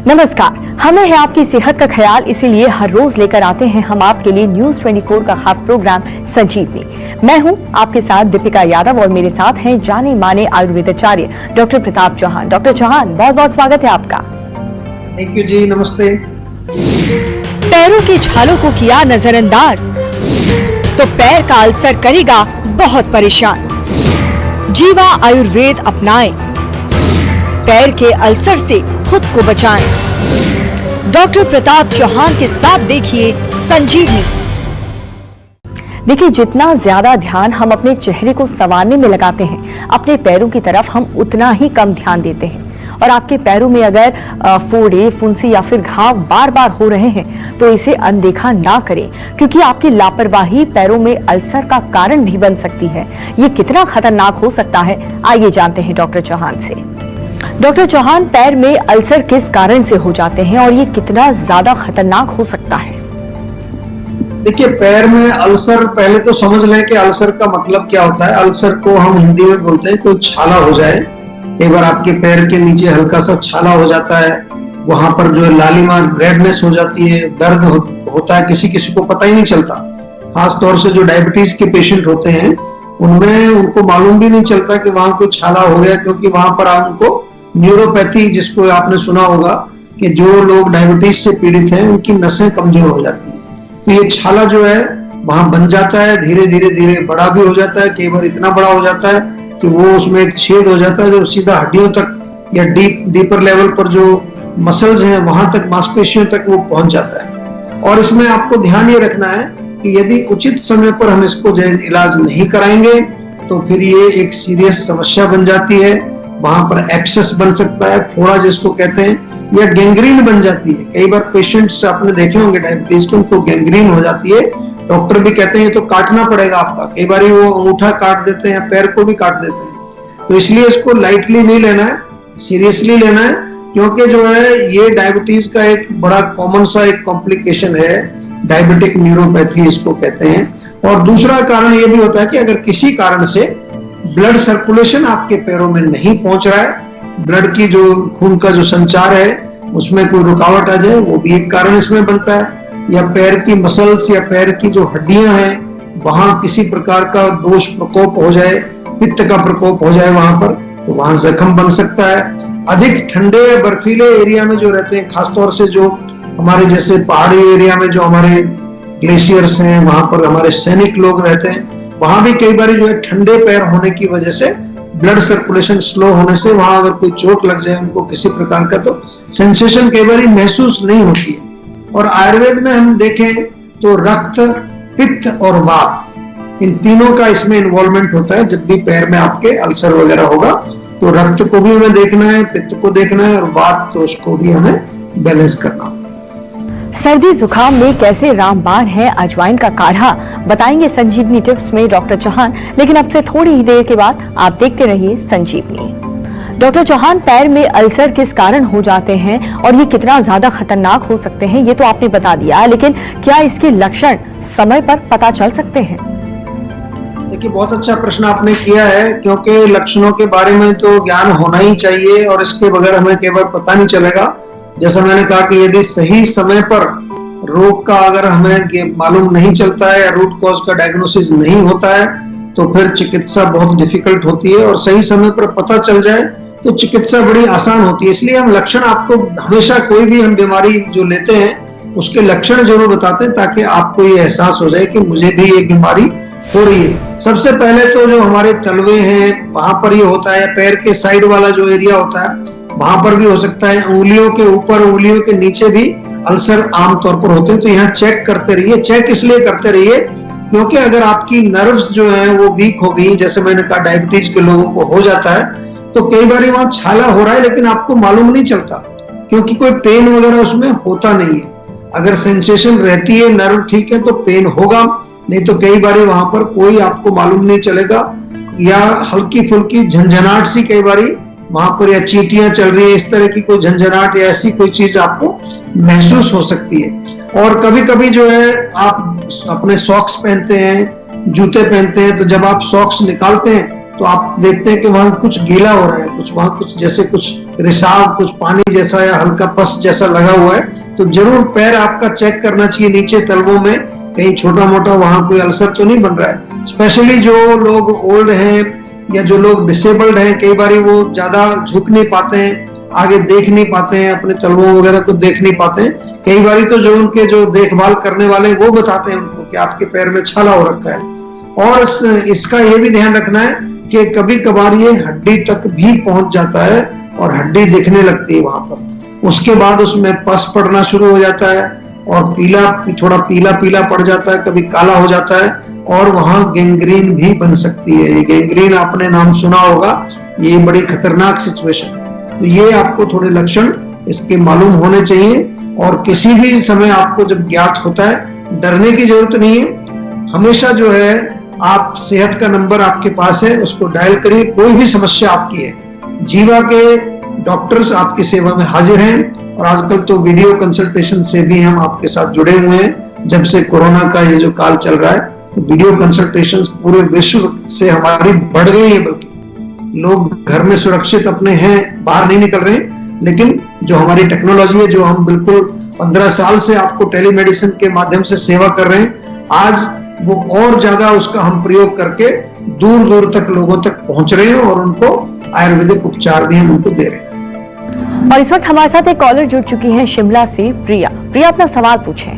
नमस्कार, हमें है आपकी सेहत का ख्याल, इसीलिए हर रोज लेकर आते हैं हम आपके लिए न्यूज 24 का खास प्रोग्राम संजीवनी। मैं हूं आपके साथ दीपिका यादव और मेरे साथ हैं जाने माने आयुर्वेदाचार्य डॉक्टर प्रताप चौहान। डॉक्टर चौहान, बहुत बहुत स्वागत है आपका। थैंक यू जी, नमस्ते। पैरों की छालों को किया नजरअंदाज तो पैर का अल्सर करेगा बहुत परेशान। जीवा आयुर्वेद अपनाएं, पैर के अल्सर से खुद को बचाएं। डॉक्टर प्रताप चौहान के साथ देखिए संजीवनी। देखिए, जितना ज्यादा ध्यान हम अपने चेहरे को संवारने में लगाते हैं, अपने पैरों की तरफ हम उतना ही कम ध्यान देते हैं। और आपके पैरों में अगर फोड़े, फुंसी या फिर घाव बार बार हो रहे हैं तो इसे अनदेखा ना करें, क्योंकि आपकी लापरवाही पैरों में अल्सर का कारण भी बन सकती है। ये कितना खतरनाक हो सकता है, आइए जानते हैं डॉक्टर चौहान से। डॉक्टर चौहान, पैर में अल्सर किस कारण से हो जाते हैं और ये कितना ज्यादा खतरनाक हो सकता है? देखिए, पैर में अल्सर, पहले तो समझ लें कि अल्सर का मतलब क्या होता है। अल्सर को हम हिंदी में बोलते हैं कोई छाला हो जाए। कई बार आपके पैर के नीचे हल्का सा छाला हो जाता है, वहां पर जो है लालिमा रेडनेस हो जाती है, दर्द होता है, किसी किसी को पता ही नहीं चलता। खास तौर से जो डायबिटीज के पेशेंट होते हैं उनमें उनको मालूम भी नहीं चलता कि वहां कोई छाला हो गया, क्योंकि वहां पर उनको न्यूरोपैथी, जिसको आपने सुना होगा कि जो लोग डायबिटीज से पीड़ित हैं उनकी नसें कमजोर हो जाती हैं, तो ये छाला जो है वहां बन जाता है, धीरे धीरे धीरे बड़ा भी हो जाता है। कई बार इतना बड़ा हो जाता है कि वो उसमें एक छेद हो जाता है जो सीधा हड्डियों तक या डीपर लेवल पर जो मसल्स हैं वहां तक, मांसपेशियों तक वो पहुंच जाता है। और इसमें आपको ध्यान ये रखना है कि यदि उचित समय पर हम इसको इलाज नहीं कराएंगे तो फिर ये एक सीरियस समस्या बन जाती है। वहां पर एब्सेस बन सकता है, फोड़ा जिसको कहते हैं, या गैंग्रीन बन जाती है। कई बार पेशेंट्स आपने देखे होंगे डायबिटीज के, उनको गैंग्रीन हो जाती है। डॉक्टर भी कहते हैं ये तो काटना पड़ेगा आपका। कई बार वो अंगूठा काट देते हैं, पैर को भी काट देते हैं। तो इसलिए इसको लाइटली नहीं लेना है, सीरियसली लेना है, क्योंकि जो है ये डायबिटीज का एक बड़ा कॉमन सा एक कॉम्प्लिकेशन है, डायबिटिक न्यूरोपैथी इसको कहते हैं। और दूसरा कारण ये भी होता है कि अगर किसी कारण से ब्लड सर्कुलेशन आपके पैरों में नहीं पहुंच रहा है, ब्लड की जो खून का जो संचार है उसमें कोई रुकावट आ जाए, वो भी एक कारण इसमें बनता है। या पैर की मसल्स या पैर की जो हड्डियां हैं वहां किसी प्रकार का दोष प्रकोप हो जाए, पित्त का प्रकोप हो जाए वहां पर, तो वहां जख्म बन सकता है। अधिक ठंडे या बर्फीले एरिया में जो रहते हैं, खासतौर से जो हमारे जैसे पहाड़ी एरिया में जो हमारे ग्लेशियर्स हैं, वहां पर हमारे सैनिक लोग रहते हैं, वहां भी कई बार जो है ठंडे पैर होने की वजह से, ब्लड सर्कुलेशन स्लो होने से, वहां अगर कोई चोट लग जाए उनको किसी प्रकार का, तो सेंसेशन कई बार महसूस नहीं होती है। और आयुर्वेद में हम देखें तो रक्त, पित्त और वात, इन तीनों का इसमें इन्वॉल्वमेंट होता है। जब भी पैर में आपके अल्सर वगैरह होगा तो रक्त को भी हमें देखना है, पित्त को देखना है, और वात तो उसको भी हमें बैलेंस करना है। सर्दी जुकाम में कैसे रामबाण है अजवाइन का काढ़ा, बताएंगे संजीवनी टिप्स में डॉक्टर चौहान। लेकिन अब से थोड़ी ही देर के बाद आप देखते रहिए संजीवनी। डॉक्टर चौहान, पैर में अल्सर किस कारण हो जाते हैं और ये कितना ज्यादा खतरनाक हो सकते हैं, ये तो आपने बता दिया, लेकिन क्या इसके लक्षण समय पर पता चल सकते हैं? देखिए, बहुत अच्छा प्रश्न आपने किया है, क्योंकि लक्षणों के बारे में तो ज्ञान होना ही चाहिए और इसके बगैर हमें कई बार पता नहीं चलेगा। जैसा मैंने कहा कि यदि सही समय पर रोग का अगर हमें मालूम नहीं चलता है या रूट कॉज का डायग्नोसिस नहीं होता है तो फिर चिकित्सा बहुत डिफिकल्ट होती है, और सही समय पर पता चल जाए तो चिकित्सा बड़ी आसान होती है। इसलिए हम लक्षण आपको हमेशा, कोई भी हम बीमारी जो लेते हैं उसके लक्षण जरूर बताते हैं, ताकि आपको ये एहसास हो जाए कि मुझे भी ये बीमारी हो रही है। सबसे पहले तो जो हमारे तलवे हैं वहां पर ये होता है, पैर के साइड वाला जो एरिया होता है वहां पर भी हो सकता है, उंगलियों के ऊपर, उंगलियों के नीचे भी अल्सर आमतौर पर होते हैं। तो यहाँ चेक करते रहिए। चेक इसलिए करते रहिए क्योंकि अगर आपकी नर्व्स जो है वो वीक हो गई, जैसे मैंने कहा डायबिटीज के लोगों को हो जाता है, तो कई बार वहां छाला हो रहा है लेकिन आपको मालूम नहीं चलता, क्योंकि कोई पेन वगैरह उसमें होता नहीं है। अगर सेंसेशन रहती है, नर्व ठीक है, तो पेन होगा, नहीं तो कई बार वहां पर कोई आपको मालूम नहीं चलेगा, या हल्की फुल्की झंझनाहट सी कई बार वहां पर, या चींटियां चल रही है, इस तरह की कोई झंझनाहट या ऐसी कोई चीज आपको महसूस हो सकती है। और कभी कभी जो है आप अपने सॉक्स पहनते हैं, जूते पहनते हैं, तो जब आप सॉक्स निकालते हैं तो आप देखते हैं कि वहां कुछ गीला हो रहा है, कुछ वहां कुछ जैसे कुछ रिसाव, कुछ पानी जैसा या हल्का पस जैसा लगा हुआ है, तो जरूर पैर आपका चेक करना चाहिए नीचे तलवों में, कहीं छोटा मोटा वहां कोई अल्सर तो नहीं बन रहा है। स्पेशली जो लोग ओल्ड हैं या जो लोग डिसेबल्ड हैं, कई बार वो ज्यादा झुक नहीं पाते हैं, आगे देख नहीं पाते हैं, अपने तलवों वगैरह को देख नहीं पाते हैं। कई बार तो जो उनके जो देखभाल करने वाले वो बताते हैं उनको कि आपके पैर में छाला हो रखा है। और इसका ये भी ध्यान रखना है कि कभी कभार ये हड्डी तक भी पहुंच जाता है और हड्डी दिखने लगती है वहां पर। उसके बाद उसमें पस पड़ना शुरू हो जाता है और थोड़ा पीला पीला पड़ जाता है, कभी काला हो जाता है और वहां गैंग्रीन भी बन सकती है। ये गैंग्रीन आपने नाम सुना होगा, ये बड़ी खतरनाक सिचुएशन है। तो ये आपको थोड़े लक्षण इसके मालूम होने चाहिए और किसी भी समय आपको जब ज्ञात होता है डरने की जरूरत नहीं है। हमेशा जो है आप सेहत का नंबर आपके पास है, उसको डायल करिए। कोई भी समस्या आपकी है, जीवा के डॉक्टर्स आपकी सेवा में हाजिर हैं और आजकल तो वीडियो कंसल्टेशन से भी हम आपके साथ जुड़े हुए हैं। जब से कोरोना का ये जो काल चल रहा है तो वीडियो कंसल्टेशन पूरे विश्व से हमारी बढ़ गई है, बल्कि लोग घर में सुरक्षित अपने हैं, बाहर नहीं निकल रहे हैं। लेकिन जो हमारी टेक्नोलॉजी है, जो हम बिल्कुल 15 साल से आपको टेलीमेडिसिन के माध्यम से सेवा कर रहे हैं, आज वो और ज्यादा उसका हम प्रयोग करके दूर दूर तक लोगों तक पहुंच रहे हैं और उनको आयुर्वेदिक उपचार भी हम उनको दे रहे हैं। और इस वक्त हमारे साथ एक कॉलर जुड़ चुकी हैं शिमला से, प्रिया। प्रिया, अपना सवाल पूछें।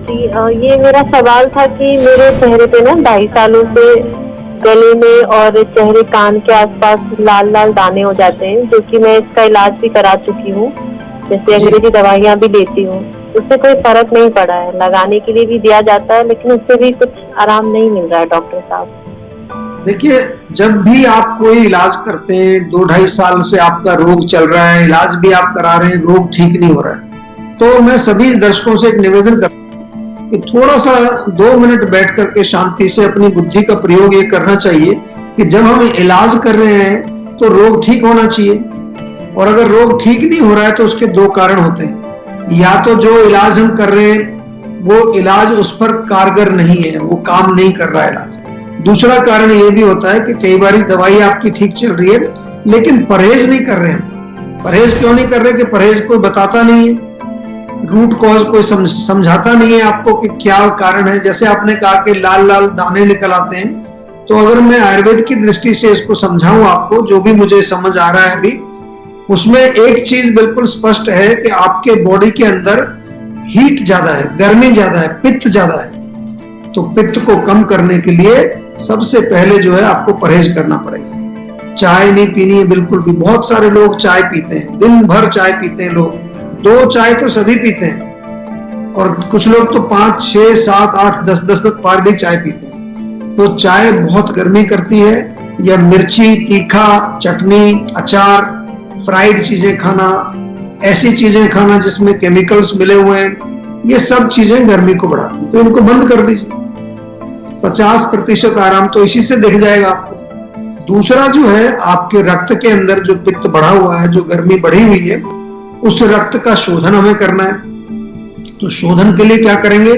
जी, ये मेरा सवाल था कि मेरे चेहरे पे ना 2.5 सालों से गले में और चेहरे कान के आसपास लाल लाल दाने हो जाते हैं, जो कि मैं इसका इलाज भी करा चुकी हूँ, जैसे अंग्रेजी दवाइयाँ भी लेती हूँ, उससे कोई फर्क नहीं पड़ा है। लगाने के लिए भी दिया जाता है लेकिन उससे भी कुछ आराम नहीं मिल रहा है डॉक्टर साहब। देखिए, जब भी आप कोई इलाज करते हैं, 2-2.5 साल से आपका रोग चल रहा है, इलाज भी आप करा रहे हैं, रोग ठीक नहीं हो रहा है, तो मैं सभी दर्शकों से एक निवेदन करता हूं कि थोड़ा सा 2 मिनट बैठ करके शांति से अपनी बुद्धि का प्रयोग ये करना चाहिए कि जब हम इलाज कर रहे हैं तो रोग ठीक होना चाहिए। और अगर रोग ठीक नहीं हो रहा है तो उसके 2 कारण होते हैं। या तो जो इलाज हम कर रहे हैं वो इलाज उस पर कारगर नहीं है, वो काम नहीं कर रहा है इलाज। दूसरा कारण ये भी होता है कि कई बार दवाई आपकी ठीक चल रही है लेकिन परहेज नहीं कर रहे हैं। परहेज क्यों नहीं कर रहे? कि परहेज कोई बताता नहीं है, रूट कॉज कोई समझाता नहीं है आपको कि क्या कारण है। जैसे आपने कहा कि लाल लाल दाने निकल आते हैं, तो अगर मैं आयुर्वेद की दृष्टि से इसको समझाऊं आपको, जो भी मुझे समझ आ रहा है अभी, उसमें एक चीज बिल्कुल स्पष्ट है कि आपके बॉडी के अंदर हीट ज्यादा है, गर्मी ज्यादा है, पित्त ज्यादा है। तो पित्त को कम करने के लिए सबसे पहले जो है आपको परहेज करना पड़ेगा। चाय नहीं पीनी है बिल्कुल भी। बहुत सारे लोग चाय पीते हैं, दिन भर चाय पीते हैं लोग, 2 चाय तो सभी पीते हैं और कुछ लोग तो 5, 6, 7, 8, 10 तक बार भी चाय पीते हैं। तो चाय बहुत गर्मी करती है। या मिर्ची, तीखा, चटनी, अचार, फ्राइड चीजें खाना, ऐसी चीजें खाना जिसमें केमिकल्स मिले हुए हैं, ये सब चीजें गर्मी को बढ़ाती हैं। तो इनको बंद कर दीजिए। 50% आराम तो इसी से दिख जाएगा आपको। दूसरा जो है, आपके रक्त के अंदर जो पित्त बढ़ा हुआ है, जो गर्मी बढ़ी हुई है, उस रक्त का शोधन हमें करना है। तो शोधन के लिए क्या करेंगे?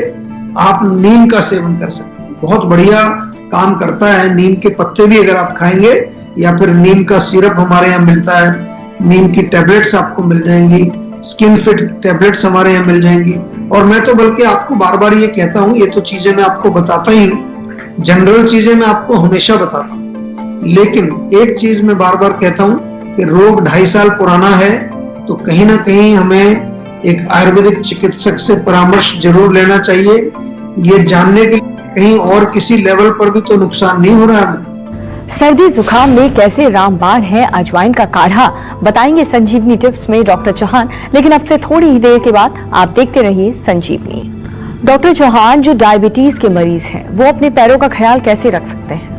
आप नीम का सेवन कर सकते हैं, बहुत बढ़िया काम करता है। नीम के पत्ते भी अगर आप खाएंगे या फिर नीम का सिरप हमारे यहाँ मिलता है, नीम की टैबलेट्स आपको मिल जाएंगी, स्किन फिट टैबलेट्स हमारे यहाँ मिल जाएंगी। और मैं तो बल्कि आपको बार बार ये कहता हूँ, ये तो चीजें मैं आपको बताता ही हूँ, जनरल चीजें मैं आपको हमेशा बताता हूँ, लेकिन एक चीज मैं बार बार कहता हूँ कि रोग 2.5 साल पुराना है तो कहीं ना कहीं हमें एक आयुर्वेदिक चिकित्सक से परामर्श जरूर लेना चाहिए, ये जानने के लिए कहीं और किसी लेवल पर भी तो नुकसान नहीं हो रहा है। सर्दी जुकाम में कैसे रामबाण है अजवाइन का काढ़ा, बताएंगे संजीवनी टिप्स में डॉक्टर चौहान। लेकिन अब से थोड़ी ही देर के बाद आप देखते रहिए संजीवनी। डॉक्टर चौहान, जो डायबिटीज के मरीज हैं, वो अपने पैरों का ख्याल कैसे रख सकते हैं?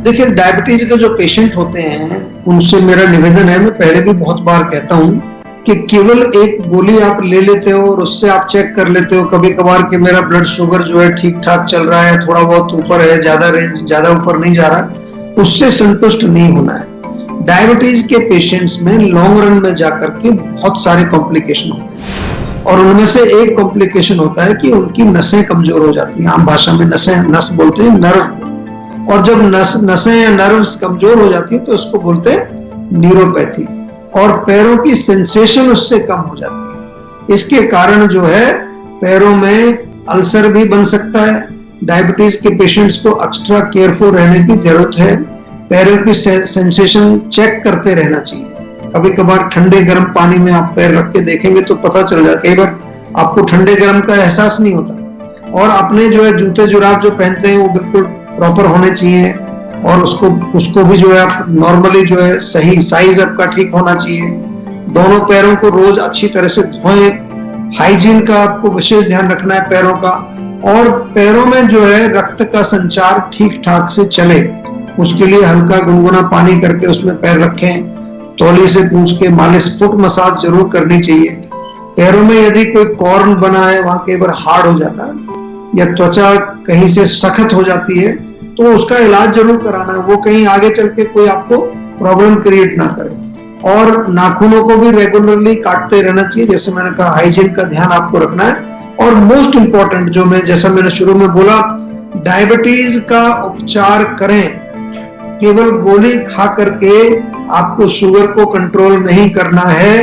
देखिए, डायबिटीज के जो पेशेंट होते हैं उनसे मेरा निवेदन है, मैं पहले भी बहुत बार कहता हूँ कि केवल एक गोली आप ले लेते हो और उससे आप चेक कर लेते हो कभी कभार कि मेरा ब्लड शुगर जो है ठीक ठाक चल रहा है, थोड़ा बहुत ऊपर है, ज्यादा रेंज ज्यादा ऊपर नहीं जा रहा, उससे संतुष्ट नहीं होना है। डायबिटीज के पेशेंट्स में लॉन्ग रन में जाकर के बहुत सारे कॉम्प्लिकेशन होते हैं और उनमें से एक कॉम्प्लिकेशन होता है कि उनकी नसें कमजोर हो जाती हैं। आम भाषा में नस बोलते हैं, नर्व। और जब नसें या नर्व्स कमजोर हो जाती है तो उसको बोलते हैं न्यूरोपैथी, और पैरों की सेंसेशन उससे कम हो जाती है। इसके कारण जो है पैरों में अल्सर भी बन सकता है। डायबिटीज के पेशेंट्स को एक्स्ट्रा केयरफुल रहने की जरूरत है। पैरों की सेंसेशन चेक करते रहना चाहिए। कभी कभार ठंडे गर्म पानी में आप पैर रख के देखेंगे तो पता चल जाए। कई बार आपको ठंडे गर्म का एहसास नहीं होता। और अपने जो है जूते जुराब जो पहनते हैं वो बिल्कुल प्रॉपर होने चाहिए, और उसको भी जो है आप नॉर्मली जो है सही साइज आपका ठीक होना चाहिए। दोनों पैरों को रोज अच्छी तरह से धोएं। हाइजीन का आपको विशेष ध्यान रखना है पैरों का। और पैरों में जो है रक्त का संचार ठीक ठाक से चले, उसके लिए हल्का गुनगुना पानी करके उसमें पैर रखें। तौली से पूंछ के मालिश, फुट मसाज जरूर करनी चाहिए। पैरों में यदि कोई कॉर्न बना है, वहां कई बार हार्ड हो जाता है या त्वचा कहीं से सख्त हो जाती है, तो उसका इलाज जरूर कराना है। वो कहीं आगे चल के कोई आपको प्रॉब्लम क्रिएट ना करे। और नाखूनों को भी रेगुलरली काटते रहना चाहिए। जैसे मैंने कहा, हाइजीन का ध्यान आपको रखना है। और मोस्ट इंपॉर्टेंट जो जैसा मैंने शुरू में बोला, डायबिटीज का उपचार करें। केवल गोली खा करके आपको शुगर को कंट्रोल नहीं करना है,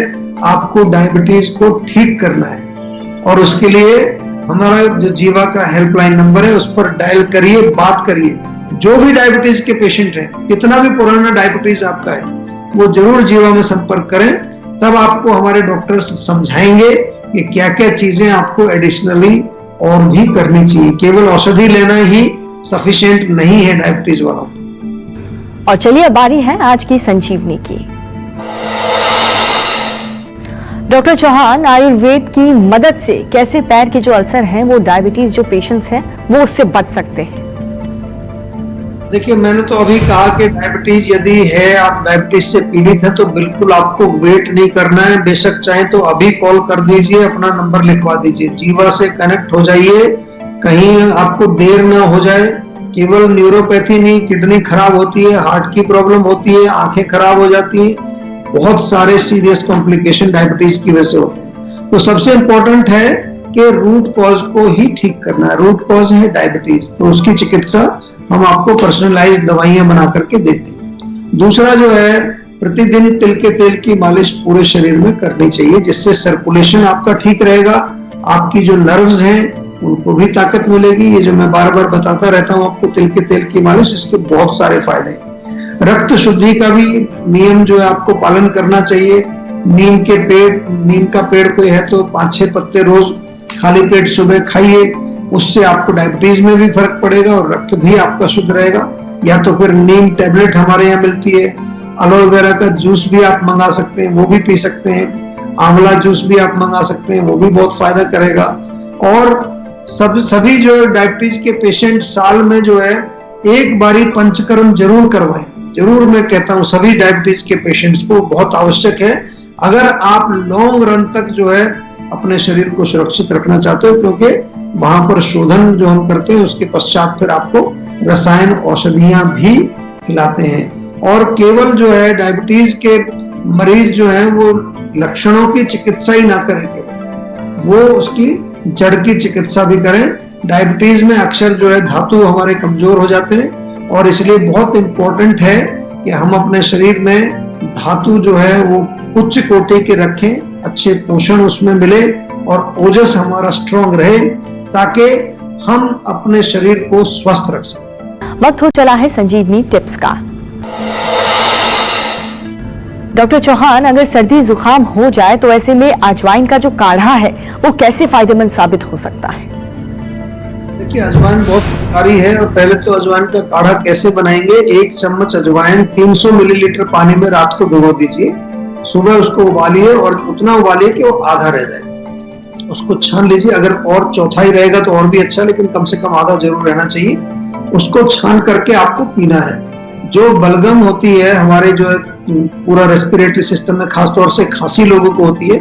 आपको डायबिटीज को ठीक करना है। और उसके लिए हमारा जो जीवा का हेल्पलाइन नंबर है उस पर डायल करिए, बात करिए। जो भी डायबिटीज के पेशेंट हैं, कितना भी पुराना डायबिटीज आपका है, वो जरूर जीवा में संपर्क करें। तब आपको हमारे डॉक्टर समझाएंगे कि क्या क्या चीजें आपको एडिशनली और भी करनी चाहिए। केवल औषधि लेना ही सफिशिएंट नहीं है डायबिटीज वालों को। और चलिए अब बारी है आज की संजीवनी की। डॉक्टर चौहान, आयुर्वेद की मदद से कैसे पैर के जो अल्सर हैं, वो डायबिटीज जो पेशेंट्स हैं, वो उससे बच सकते हैं? देखिए, मैंने तो अभी कहा कि डायबिटीज यदि है, आप डायबिटीज से पीड़ित हैं, तो बिल्कुल आपको वेट नहीं करना है। बेशक चाहे तो अभी कॉल कर दीजिए, अपना नंबर लिखवा दीजिए, जीवा से कनेक्ट हो जाइए, कहीं आपको देर ना हो जाए। केवल न्यूरोपैथी नहीं, किडनी खराब होती है, हार्ट की प्रॉब्लम होती है, आंखें खराब हो जाती है, बहुत सारे सीरियस कॉम्प्लिकेशन डायबिटीज की वजह से होते हैं। तो सबसे इंपॉर्टेंट है कि रूट कॉज को ही ठीक करना है। रूट कॉज है डायबिटीज, तो उसकी चिकित्सा हम आपको पर्सनलाइज्ड दवाइयां बना करके देते हैं। दूसरा जो है, प्रतिदिन तिल के तेल की मालिश पूरे शरीर में करनी चाहिए, जिससे सर्कुलेशन आपका ठीक रहेगा। आपकी जो नर्व्स हैं उनको भी ताकत मिलेगी। ये जो मैं बार बार बताता रहता हूँ आपको, तिल के तेल की मालिश, इसके बहुत सारे फायदे हैं। रक्त शुद्धि का भी नियम जो है आपको पालन करना चाहिए। नीम का पेड़ कोई है तो 5-6 पत्ते रोज खाली पेट सुबह खाइए। उससे आपको डायबिटीज में भी फर्क पड़ेगा और रक्त भी आपका शुद्ध रहेगा। या तो फिर नीम टैबलेट हमारे यहाँ मिलती है। एलोवेरा का जूस भी आप मंगा सकते हैं, वो भी पी सकते हैं। आंवला जूस भी आप मंगा सकते हैं, वो भी बहुत फायदा करेगा। और सभी जो है डायबिटीज के पेशेंट साल में जो है एक बारी पंचकर्म जरूर करवाएं। जरूर मैं कहता हूं सभी डायबिटीज के पेशेंट्स को बहुत आवश्यक है, अगर आप लॉन्ग रन तक जो है अपने शरीर को सुरक्षित रखना चाहते हो। क्योंकि वहां पर शोधन जो हम करते हैं उसके पश्चात फिर आपको रसायन औषधियां भी खिलाते हैं। और केवल जो है डायबिटीज के मरीज जो है वो लक्षणों की चिकित्सा ही ना करें, केवल वो उसकी जड़ की चिकित्सा भी करें। डायबिटीज में अक्सर जो है धातु हमारे कमजोर हो जाते हैं, और इसलिए बहुत इंपॉर्टेंट है कि हम अपने शरीर में धातु जो है वो उच्च कोटि के रखें, अच्छे पोषण उसमें मिले और ओजस हमारा स्ट्रॉन्ग रहे, ताकि हम अपने शरीर को स्वस्थ रख सकें। वक्त हो चला है संजीवनी टिप्स का। डॉक्टर चौहान, अगर सर्दी जुकाम हो जाए तो ऐसे में अजवाइन का जो काढ़ा है वो कैसे फायदेमंद साबित हो सकता है? देखिए, अजवाइन बहुत गुणकारी है। और पहले तो अजवाइन का काढ़ा कैसे बनाएंगे, 1 चम्मच अजवाइन 300 मिलीलीटर पानी में रात को भिगो दीजिए। सुबह उसको उबालिए और उतना उबालिए कि वो आधा रह जाए। उसको छान लीजिए। अगर और चौथाई रहेगा तो और भी अच्छा, लेकिन कम से कम आधा जरूर रहना चाहिए। उसको छान करके आपको पीना है। जो बलगम होती है हमारे जो पूरा रेस्पिरेटरी सिस्टम में, खासतौर से खांसी लोगों को होती है,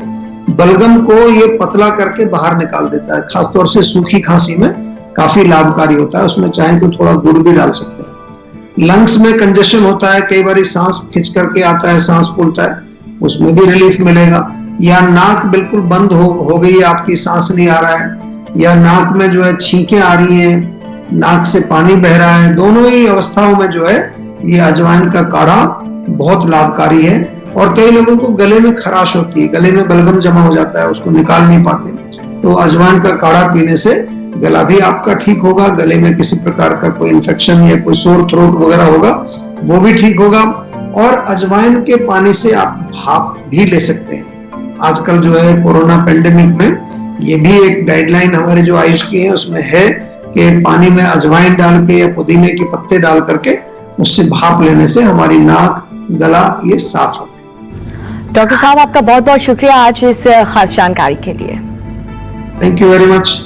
बलगम को ये पतला करके बाहर निकाल देता है। खासतौर से सूखी खांसी में काफी लाभकारी होता है। उसमें चाहे तो थोड़ा गुड़ भी डाल सकते हैं। लंग्स में कंजेशन होता है, कई बार सांस खिंच करके आता है, सांस फूलता है, उसमें भी रिलीफ मिलेगा। या नाक बिल्कुल बंद हो गई है, आपकी सांस नहीं आ रहा है, या नाक में जो है छींकें आ रही हैं, नाक से पानी बह रहा है, दोनों ही अवस्थाओं में जो है ये अजवाइन का काढ़ा बहुत लाभकारी है। और कई लोगों को गले में खराश होती है, गले में बलगम जमा हो जाता है, उसको निकाल नहीं पाते, तो अजवाइन का काढ़ा पीने से गला भी आपका ठीक होगा, गले में किसी प्रकार का कोई इन्फेक्शन या कोई सोर थ्रोट वगैरह होगा वो भी ठीक होगा। और अजवाइन के पानी से आप भाप भी ले सकते हैं। आजकल जो है कोरोना पेंडेमिक में ये भी एक गाइडलाइन हमारे जो आयुष की है उसमें है कि पानी में अजवाइन डाल के या पुदीने के पत्ते डाल करके उससे भाप लेने से हमारी नाक गला ये साफ होता है। डॉक्टर साहब, आपका बहुत बहुत शुक्रिया आज इस खास जानकारी के लिए। Thank you very much.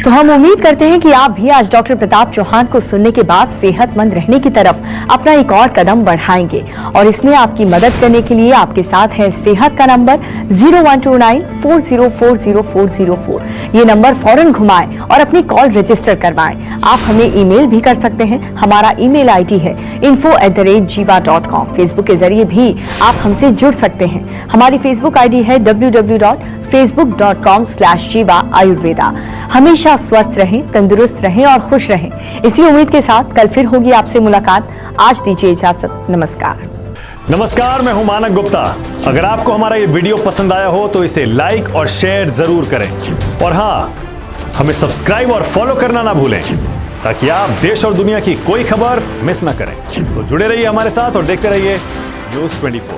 तो हम उम्मीद करते हैं कि आप भी आज डॉक्टर प्रताप चौहान को सुनने के बाद सेहतमंद रहने की तरफ अपना एक और कदम बढ़ाएंगे। और इसमें आपकी मदद करने के लिए आपके साथ है सेहत का नंबर 0129404004। ये नंबर फौरन घुमाएं और अपनी कॉल रजिस्टर करवाएं। आप हमें ईमेल भी कर सकते हैं, हमारा ईमेल आईडी है info@jiva.com। फेसबुक के जरिए भी आप हमसे जुड़ सकते हैं। हमारी फेसबुक आईडी है www.facebook.com/jiva ayurveda। हमेशा स्वस्थ रहें, तंदुरुस्त रहें और खुश रहें, इसी उम्मीद के साथ कल फिर होगी आपसे मुलाकात। आज दीजिए इजाजत, नमस्कार। नमस्कार, मैं हूं मानक गुप्ता। अगर आपको हमारा ये वीडियो पसंद आया हो तो इसे लाइक और शेयर जरूर करें। और हाँ, हमें सब्सक्राइब और फॉलो करना ना भूलें ताकि आप देश और दुनिया की कोई खबर मिस ना करें। तो जुड़े रहिए हमारे साथ और देखते रहिए न्यूज़ 24।